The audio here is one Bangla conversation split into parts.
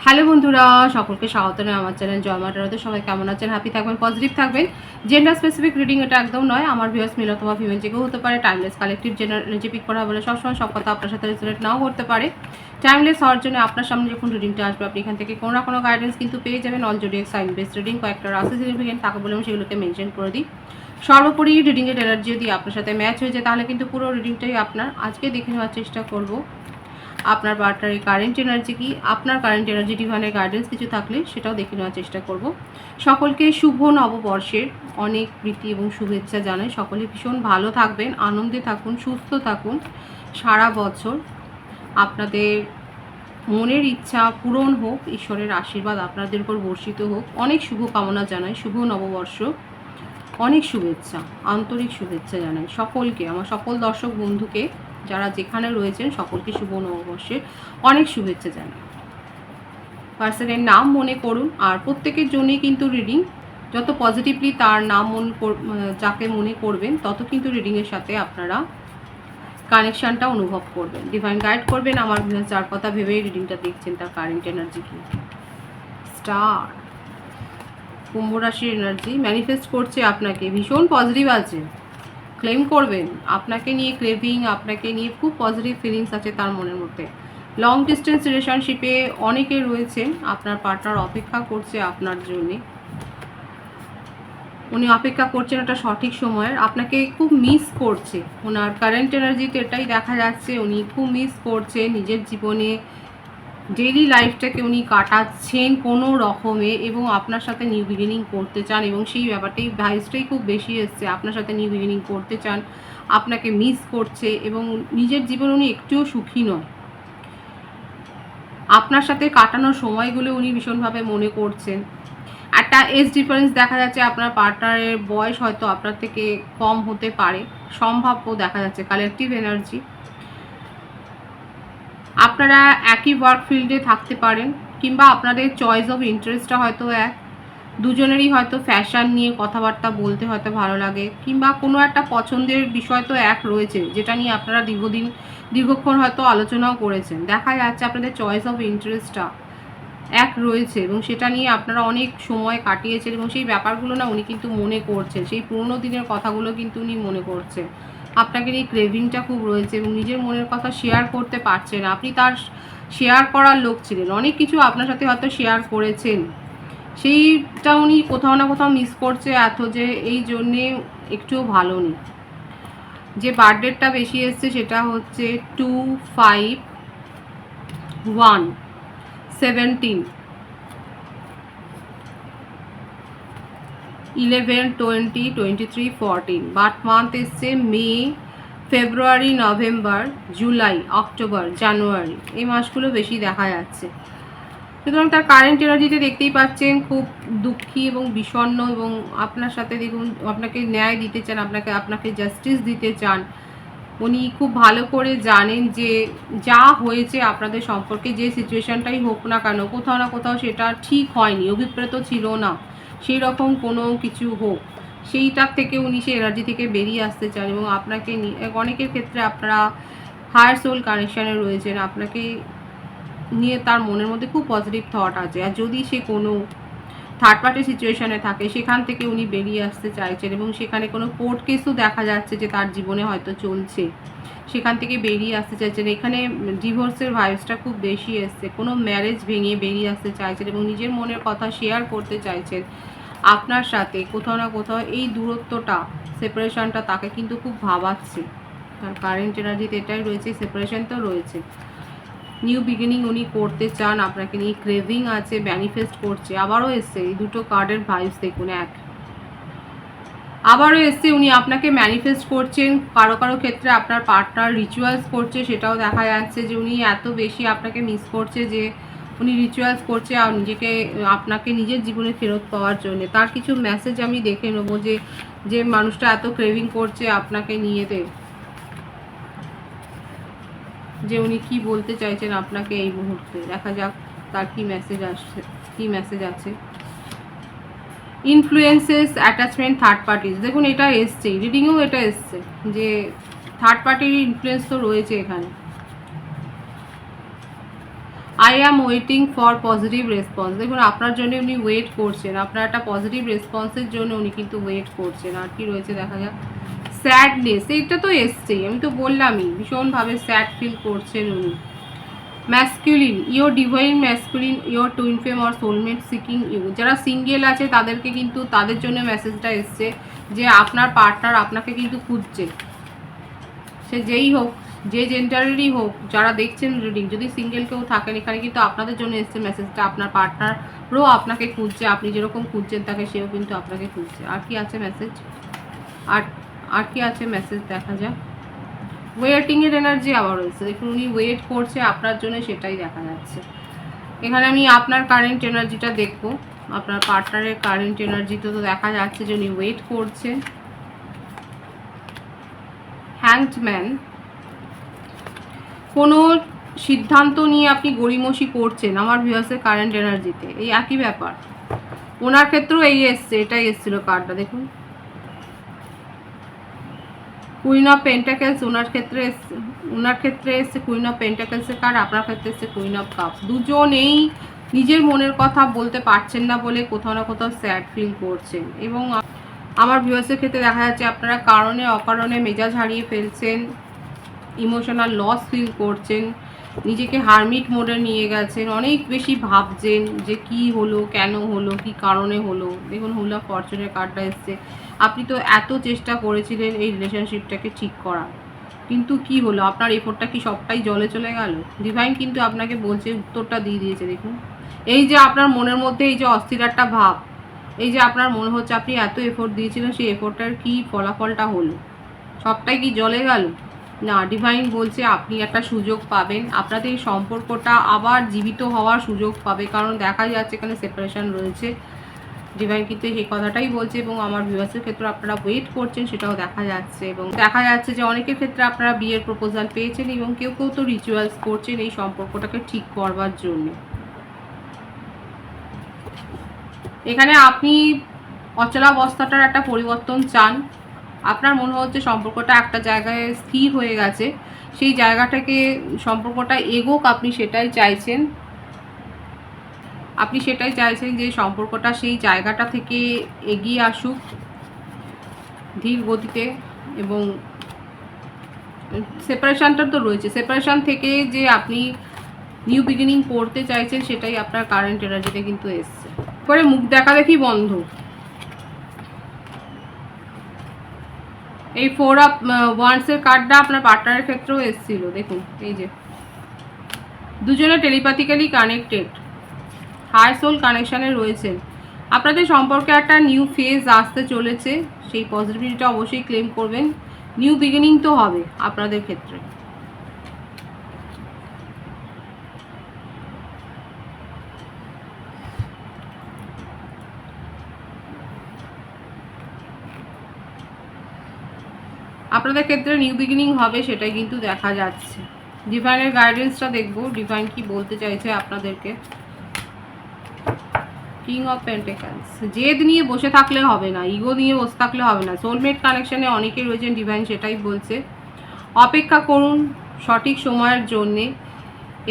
হ্যালো বন্ধুরা, সকলকে স্বাগত জানাই আমার চ্যানেল জয় মা তারাতে। সবাই কেমন আছেন? হ্যাপি থাকবেন, পজিটিভ থাকবেন। জেন্ডার স্পেসিফিক রিডিং এটা একদম নয়। আমার ভিউয়ার্স মেল অথবা ফিমেল যে কেউ হতে পারে। Timeless collective gender energy pick করা বলে সবসময় সব কথা আপনার সাথে রিলেট নাও করতে পারে। টাইমলেস হওয়ার জন্য আপনার সামনে যখন রিডিংটা আসবে আপনি এখান থেকে কোনো না কোনো গাইডেন্স কিন্তু পেয়ে যাবেন। All zodiac sign based reading কয়েকটা রাশি সিগনিফিকেন্ট তাকে বলে আমি সেগুলোকে মেনশন করে দিই। সর্বোপরি রিডিংয়ের এনার্জি যদি আপনার সাথে ম্যাচ হয়ে যায় তাহলে কিন্তু পুরো রিডিংটাই আপনার। আজকে দেখে নেওয়ার চেষ্টা করব আপনার পার্টনারের কারেন্ট এনার্জি কি, আপনার কারেন্ট এনার্জি ডিভাইনের গাইডেন্স কিছু থাকলে সেটাও দেখে নেওয়ার চেষ্টা করব। সকলকে শুভ নববর্ষের অনেক প্রীতি এবং শুভেচ্ছা জানাই। সকলে ভীষণ ভালো থাকবেন, আনন্দে থাকুন, সুস্থ থাকুন। সারা বছর আপনাদের মনের ইচ্ছা পূরণ হোক, ঈশ্বরের আশীর্বাদ আপনাদের উপর বর্ষিত হোক। অনেক শুভ কামনা জানাই। শুভ নববর্ষ, অনেক শুভেচ্ছা, আন্তরিক শুভেচ্ছা জানাই সকলকে, আমার সকল দর্শক বন্ধুকে যারা যেখানে রয়েছেন সকলকে শুভ নববর্ষের অনেক শুভেচ্ছা জানাই। পার্সনের নাম মনে করুন, আর প্রত্যেকের জন্যই কিন্তু রিডিং যত পজিটিভলি তার নাম যাকে মনে করবেন তত কিন্তু রিডিংয়ের সাথে আপনারা কানেকশানটা অনুভব করবেন। ডিভাইন গাইড করবেন আমার যার কথা ভেবেই রিডিংটা দেখছেন তার কারেন্ট এনার্জি কি। স্টার কুম্ভ রাশির এনার্জি ম্যানিফেস্ট করছে আপনাকে, ভীষণ পজিটিভ আছে। ক্লেম করবেন, আপনাকে নিয়ে ক্রেভিং, আপনাকে নিয়ে খুব পজিটিভ ফিলিংস আছে তার মনের মধ্যে। লং ডিস্টেন্স রিলেশনশিপে অনেকে রয়েছেন, আপনার পার্টনার অপেক্ষা করছে আপনার জন্যে। উনি অপেক্ষা করছেন একটা সঠিক সময়ের, আপনাকে খুব মিস করছে। ওনার কারেন্ট এনার্জিতে এটাই দেখা যাচ্ছে, উনি খুব মিস করছে নিজের জীবনে। ডেইলি লাইফটাকে উনি কাটাচ্ছেন কোনো রকমে এবং আপনার সাথে নিউ বিগিনিং করতে চান, এবং সেই ব্যাপারটাই ভাইসটাই খুব বেশি এসছে। আপনার সাথে নিউ বিগিনিং করতে চান, আপনাকে মিস করছে এবং নিজের জীবন উনি একটুও সুখী নয়। আপনার সাথে কাটানোর সময়গুলো উনি ভীষণভাবে মনে করছেন। একটা এজ ডিফারেন্স দেখা যাচ্ছে, আপনার পার্টনারের বয়স হয়তো আপনার থেকে কম হতে পারে, সম্ভাব্য দেখা যাচ্ছে কালেকটিভ এনার্জি। আপনারা একই ওয়ার্ক ফিল্ডে থাকতে পারেন, কিংবা আপনাদের চয়েস অফ ইন্টারেস্টটা হয়তো এক। দুজনেরই হয়তো ফ্যাশন নিয়ে কথাবার্তা বলতে হয়তো ভালো লাগে, কিংবা কোনো একটা পছন্দের বিষয় তো এক রয়েছে যেটা নিয়ে আপনারা দীর্ঘক্ষণ হয়তো আলোচনাও করেছেন। দেখা যাচ্ছে আপনাদের চয়েস অফ ইন্টারেস্টটা এক রয়েছে এবং সেটা নিয়ে আপনারা অনেক সময় কাটিয়েছেন, এবং সেই ব্যাপারগুলো না উনি কিন্তু মনে করছেন, সেই পুরনো দিনের কথাগুলো কিন্তু উনি মনে করছেন। আপনাকে নিয়ে ক্রেভিংটা খুব রয়েছে এবং নিজের মনের কথা শেয়ার করতে পারছেন। আপনি তার শেয়ার করার লোক ছিলেন, অনেক কিছু আপনার সাথে হয়তো শেয়ার করেছেন, সেইটা উনি কোথাও না কোথাও মিস করছে এত যে এই জন্যে একটুও ভালো নেই। যে বার্থডেটটা বেশি এসছে সেটা হচ্ছে 2-5-1-17, 11-20-23-14। বার্থ মান্থ এসছে মে, ফেব্রুয়ারি, নভেম্বর, জুলাই, অক্টোবর, জানুয়ারি, এই মাসগুলো বেশি দেখা যাচ্ছে। সুতরাং তার কারেন্ট এনার্জিতে দেখতেই পাচ্ছেন খুব দুঃখী এবং বিষণ্ণ, এবং আপনার সাথে দেখুন আপনাকে ন্যায় দিতে চান, আপনাকে জাস্টিস দিতে চান। উনি খুব ভালো করে জানেন যে যা হয়েছে আপনাদের সম্পর্কে, যে সিচুয়েশানটাই হোক না কেন, কোথাও না কোথাও সেটা ঠিক হয়নি, অভিপ্রেত ছিল না সেই রকম কোনো কিছু হোক, সেইটার থেকে উনি সেই এনার্জি থেকে বেরিয়ে আসতে চান। এবং আপনাকে অনেকের ক্ষেত্রে আপনারা হায়ার সোল কানেকশানে রয়েছেন, আপনাকে নিয়ে তার মনের মধ্যে খুব পজিটিভ থট আছে। আর যদি সে কোনো থার্ড পার্টি সিচুয়েশানে থাকে সেখান থেকে উনি বেরিয়ে আসতে চাইছেন, এবং সেখানে কোনো কোর্ট কেসও দেখা যাচ্ছে যে তার জীবনে হয়তো চলছে, সেখান থেকে বেরিয়ে আসতে চাইছেন। এখানে ডিভোর্সের ভাইবসটা খুব বেশি এসছে, কোনো ম্যারেজ ভেঙে বেরিয়ে আসতে চাইছেন এবং নিজের মনের কথা শেয়ার করতে চাইছেন আপনার সাথে। কোথাও না কোথাও এই দূরত্বটা, সেপারেশনটা তাকে কিন্তু খুব ভাবাচ্ছে। তার কারেন্ট এনার্জিতে এটাই রয়েছে, সেপারেশন তো রয়েছে। নিউ বিগিনিং উনি করতে চান, আপনাকে নিয়ে ক্রেভিং আছে, ম্যানিফেস্ট করছে। আবারও এসছে এই দুটো কার্ডের ভাইবস দেখুন, এক আবারও এসছে উনি আপনাকে ম্যানিফেস্ট করছেন। কারো কারো ক্ষেত্রে আপনার পার্টনার রিচুয়ালস করছে, সেটাও দেখা যাচ্ছে যে উনি এত বেশি আপনাকে মিস করছে যে উনি রিচুয়ালস করছে আর আপনাকে নিজের জীবনে ফেরত পাওয়ার জন্য। তার কিছু মেসেজ আমি দেখে নেবো যে মানুষটা এত ক্রেভিং করছে আপনাকে নিয়ে, যে উনি কি বলতে চাইছেন আপনাকে এই মুহূর্তে। দেখা যাক তার কি মেসেজ আসছে, কি মেসেজ আছে। ইনফ্লুয়েন্সেস, অ্যাটাচমেন্ট, থার্ড পার্টিস, দেখুন এটা এসছে রিডিংয়েও, এটা এসছে যে থার্ড পার্টির ইনফ্লুয়েন্স তো রয়েছে এখানে। I am waiting for positive response. দেখুন আপনার জন্য উনি ওয়েট করছেন, আপনার একটা পজিটিভ রেসপন্সের জন্য উনি কিন্তু ওয়েট করছেন। আর কি রয়েছে দেখা যাক, স্যাডনেস, এইটা তো এসছেই, আমি তো বললামই ভীষণভাবে স্যাড ফিল করছেন উনি। Masculine, your divine masculine, your twin flame or soulmate seeking you. যারা সিঙ্গেল আছে তাদেরকে কিন্তু, তাদের জন্য মেসেজটা এসছে যে আপনার পার্টনার আপনাকে কিন্তু খুঁজছে, সে যেই হোক, যে জেন্ডারেরই হোক। যারা দেখছেন রিডিং, যদি সিঙ্গেল কেউ থাকেন এখানে কিন্তু আপনাদের জন্য এসছে মেসেজটা, আপনার পার্টনারও আপনাকে খুঁজছে, আপনি যেরকম খুঁজছেন তাকে সেও কিন্তু আপনাকে খুঁজছে। আর কি আছে মেসেজ, আর কি আছে মেসেজ দেখা যাক। ওয়েটিংয়ের এনার্জি আবার রয়েছে, দেখুন উনি ওয়েট করছে আপনার জন্য, সেটাই দেখা যাচ্ছে। এখানে আমি আপনার কারেন্ট এনার্জিটা দেখব, আপনার পার্টনারের কারেন্ট এনার্জিটা তো দেখা যাচ্ছে যে উনি ওয়েট করছেন। হ্যাংড ম্যান, কোনো সিদ্ধান্ত নিয়ে আপনি গড়িমসি করছেন আমার ভিউয়ার্সের কারেন্ট এনার্জিতে, এই একই ব্যাপার ওনার ক্ষেত্রেও এই এসছে, এটাই এসেছিল কার্ডটা দেখুন। কুইন অফ পেন্টাকেলস ওনার ক্ষেত্রে এসছে কুইন অফ পেন্টাকেলসের কার্ড, আপনার ক্ষেত্রে এসছে কুইন অফ কাপস। দুজনেই নিজের মনের কথা বলতে পারছেন না বলে কোথাও না কোথাও স্যাড ফিল করছেন। এবং আমার ভিউয়ার্সের ক্ষেত্রে দেখা যাচ্ছে আপনারা কারণে অকারণে মেজাজ হারিয়ে ফেলছেন, ইমোশনাল লস ফিল করছেন, নিজেকে হারমিট মোডে নিয়ে গেছেন, অনেক বেশি ভাবছেন যে কি হলো, কেন হলো, কি কারণে হলো। দেখুন হুল অফ ফরচুনের কার্ডটা এসছে, আপনি তো এত চেষ্টা করেছিলেন এই রিলেশনশিপটাকে ঠিক করার, কিন্তু কি হলো, আপনার এফোর্টটা কি সবটাই জলে চলে গেল? ডিভাইন কিন্তু আপনাকে বলছে, উত্তরটা দিয়ে দিয়েছে। দেখুন এই যে আপনার মনের মধ্যে এই যে অস্থির একটা ভাব, এই যে আপনার মনে হচ্ছে আপনি এত এফোর্ট দিয়েছিলেন, সেই এফোর্টটার কি ফলাফলটা হলো, সবটাই কি জলে গেল? না, ডিভাইন বলছে আপনি একটা সুযোগ পাবেন, আপনাদের এই সম্পর্কটা আবার জীবিত হওয়ার সুযোগ পাবে, কারণ দেখা যাচ্ছে এখানে সেপারেশন রয়েছে। ডিভাইন কিন্তু সেই কথাটাই বলছে। এবং আমার ভিউয়ার্সের ক্ষেত্রে আপনারা ওয়েট করছেন, সেটাও দেখা যাচ্ছে। এবং দেখা যাচ্ছে যে অনেকের ক্ষেত্রে আপনারা বিয়ের প্রপোজাল পেয়েছেন, এবং কেউ কেউ তো রিচুয়ালস করছেন এই সম্পর্কটাকে ঠিক করবার জন্য। এখানে আপনি অচলাবস্থাটার একটা পরিবর্তন চান, আপনার মনে হচ্ছে সম্পর্কটা একটা জায়গায় স্থির হয়ে গেছে, সেই জায়গাটাকে সম্পর্কটা এগোক, আপনি সেটাই চাইছেন। যে সম্পর্কটা সেই জায়গাটা থেকে এগিয়ে আসুক ধীর গতিতে। এবং সেপারেশনটা তো রয়েছে, সেপারেশন থেকে যে আপনি নিউ বিগিনিং করতে চাইছেন, সেটাই আপনার কারেন্ট এনার্জিতে কিন্তু এসছে। পরে মুখ দেখা দেখি বন্ধ, এই 4 অফ ওয়ান্ডসের কার্ডটা আপনার পার্টনারের ক্ষেত্রেও এসেছিল। দেখুন এই যে দুজনে টেলিপ্যাথিক্যালি কানেক্টেড, হাই সোল কানেকশানে রয়েছেন, আপনাদের সম্পর্কে একটা নিউ ফেজ আসতে চলেছে, সেই পজিটিভিটিটা অবশ্যই ক্লেম করবেন। নিউ বিগিনিং তো হবে আপনাদের ক্ষেত্রে। আপনাদের ক্ষেত্রে নিউ বিগিনিং হবে, সেটাই কিন্তু দেখা যাচ্ছে। ডিভাইনের গাইডেন্সটা দেখবো, ডিভাইন কি বলতে চাইছে আপনাদেরকে। কিং অফ পেন্টেকলস, জেদ নিয়ে বসে থাকলে হবে না, ইগো নিয়ে বসে থাকলে হবে না। সোলমেট কানেকশানে অনেকেই রয়েছেন, ডিভাইন সেটাই বলছে। অপেক্ষা করুন সঠিক সময়ের জন্যে।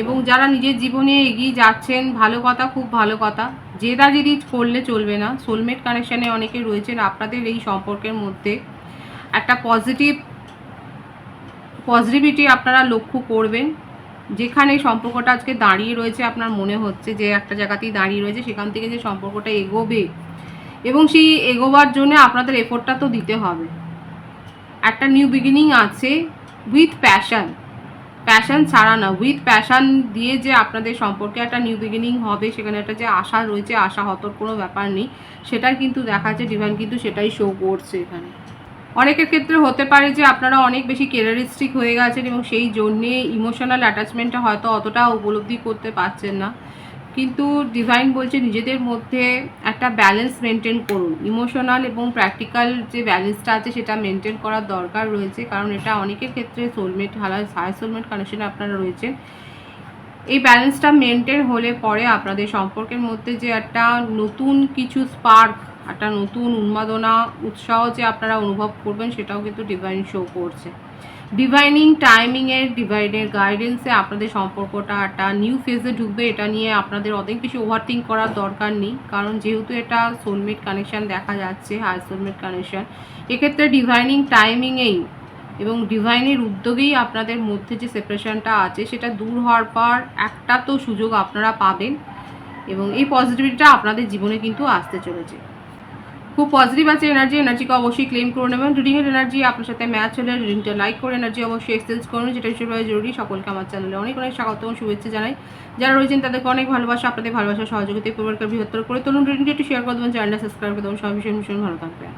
এবং যারা নিজের জীবনে এগিয়ে যাচ্ছেন, ভালো কথা, খুব ভালো কথা, জেদাজেদি করলে চলবে না। সোলমেট কানেকশানে অনেকে রয়েছেন, আপনাদের এই সম্পর্কের মধ্যে একটা পজিটিভিটি আপনারা লক্ষ্য করবেন। যেখানে সম্পর্কটা আজকে দাঁড়িয়ে রয়েছে, আপনার মনে হচ্ছে যে একটা জায়গাতেই দাঁড়িয়ে রয়েছে, সেখান থেকে যে সম্পর্কটা এগোবে, এবং সেই এগোবার জন্য আপনাদের এফোর্টটা তো দিতে হবে। একটা নিউ বিগিনিং আছে উইথ প্যাশন ছাড়া না, উইথ প্যাশন দিয়ে যে আপনাদের সম্পর্কে একটা নিউ বিগিনিং হবে, সেখানে একটা যে আশা রয়েছে, আশা হতর কোনো ব্যাপার নেই, সেটার কিন্তু দেখা যাচ্ছে। ডিভাইন কিন্তু সেটাই শো করছে এখানে। অনেকের ক্ষেত্রে হতে পারে যে আপনারা অনেক বেশি ক্যারিয়ারিস্টিক হয়ে গেছেন, এবং সেই জন্যে ইমোশনাল অ্যাটাচমেন্টটা হয়তো অতটা উপলব্ধি করতে পারছেন না। কিন্তু ডিভাইন বলছে নিজেদের মধ্যে একটা ব্যালেন্স মেনটেন করুন, ইমোশনাল এবং প্র্যাকটিক্যাল যে ব্যালেন্সটা আছে সেটা মেনটেন করার দরকার রয়েছে। কারণ এটা অনেকের ক্ষেত্রে সোলমেট, হাই সোলমেট কানেকশনে আপনারা রয়েছেন। এই ব্যালেন্সটা মেনটেন হলে পরে আপনাদের সম্পর্কের মধ্যে যে একটা নতুন কিছু স্পার্ক, একটা নতুন উন্মাদনা, উৎসাহ যে আপনারা অনুভব করবেন, সেটাও কিন্তু ডিভাইন শো করছে। ডিভাইনিং টাইমিংয়ের ডিভাইনের গাইডেন্সে আপনাদের সম্পর্কটা একটা নিউ ফেজে ঢুকবে। এটা নিয়ে আপনাদের অনেক বেশি ওভারথিঙ্ক করার দরকার নেই, কারণ যেহেতু এটা সোলমেট কানেকশান দেখা যাচ্ছে, হাই সোলমেট কানেকশান, এক্ষেত্রে ডিভাইনিং টাইমিংয়েই এবং ডিভাইনের উদ্যোগেই আপনাদের মধ্যে যে সেপারেশনটা আছে সেটা দূর হওয়ার পর একটা তো সুযোগ আপনারা পাবেন এবং এই পজিটিভিটিটা আপনাদের জীবনে কিন্তু আসতে চলেছে। খুব পজিটিভ আছে এনার্জিকে অবশ্যই ক্লেম করে নেবেন। রিডিংয়ের এনার্জি আপনার সাথে ম্যাচ হলে রিডিংটা লাইক করে এনার্জি অবশ্যই এক্সচেঞ্জ করুন, যেটা ভীষণভাবে জরুরি। সকলকে আমার চ্যানেলে অনেক অনেক স্বাগত এবং শুভেচ্ছা জানাই। যারা রয়েছেন তাদেরকে অনেক ভালোবাসা, আপনাদের ভালোবাসা সহযোগিতায় পরিবারকে বৃহত্তর করে তুলুন। রিডিংটা একটু শেয়ার করে দেবেন, চ্যানেলটা সাবস্ক্রাইব করে দেবেন। সবাই ভীষণ ভীষণ ভালো থাকবেন।